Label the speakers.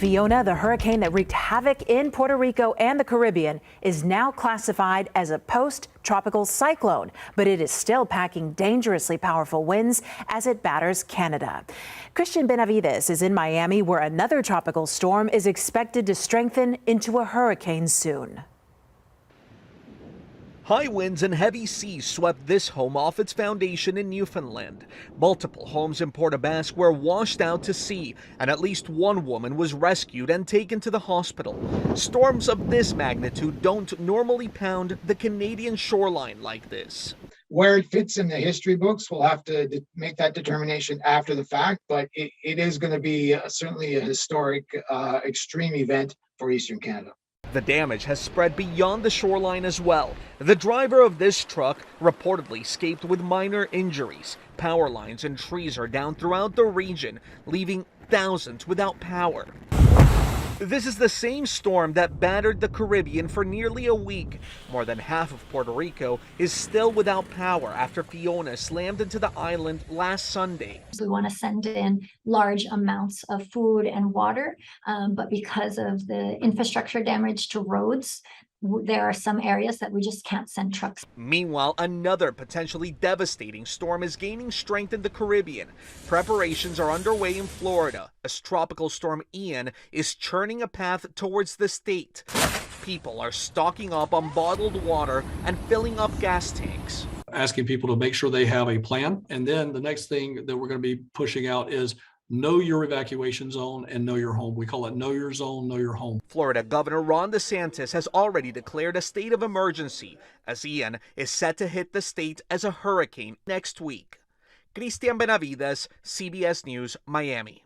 Speaker 1: Fiona, the hurricane that wreaked havoc in Puerto Rico and the Caribbean, is now classified as a post-tropical cyclone, but it is still packing dangerously powerful winds as it batters Canada. Christian Benavides is in Miami, where another tropical storm is expected to strengthen into a hurricane soon.
Speaker 2: High winds and heavy seas swept this home off its foundation in Newfoundland. Multiple homes in Port aux Basques were washed out to sea, and at least one woman was rescued and taken to the hospital. Storms of this magnitude don't normally pound the Canadian shoreline like this.
Speaker 3: Where it fits in the history books, we'll have to make that determination after the fact, but it is going to be certainly a historic extreme event for Eastern Canada.
Speaker 2: The damage has spread beyond the shoreline as well. The driver of this truck reportedly escaped with minor injuries. Power lines and trees are down throughout the region, leaving thousands without power. This is the same storm that battered the Caribbean for nearly a week. More than half of Puerto Rico is still without power after Fiona slammed into the island last Sunday.
Speaker 4: We want to send in large amounts of food and water, but because of the infrastructure damage to roads, there are some areas that we just can't send trucks.
Speaker 2: Meanwhile, another potentially devastating storm is gaining strength in the Caribbean. Preparations are underway in Florida as Tropical Storm Ian is churning a path towards the state. People are stocking up on bottled water and filling up gas tanks.
Speaker 5: Asking people to make sure they have a plan. And then the next thing that we're going to be pushing out is know your evacuation zone and know your home. We call it know your zone, know your home.
Speaker 2: Florida Governor Ron DeSantis has already declared a state of emergency as Ian is set to hit the state as a hurricane next week. Christian Benavides, CBS News, Miami.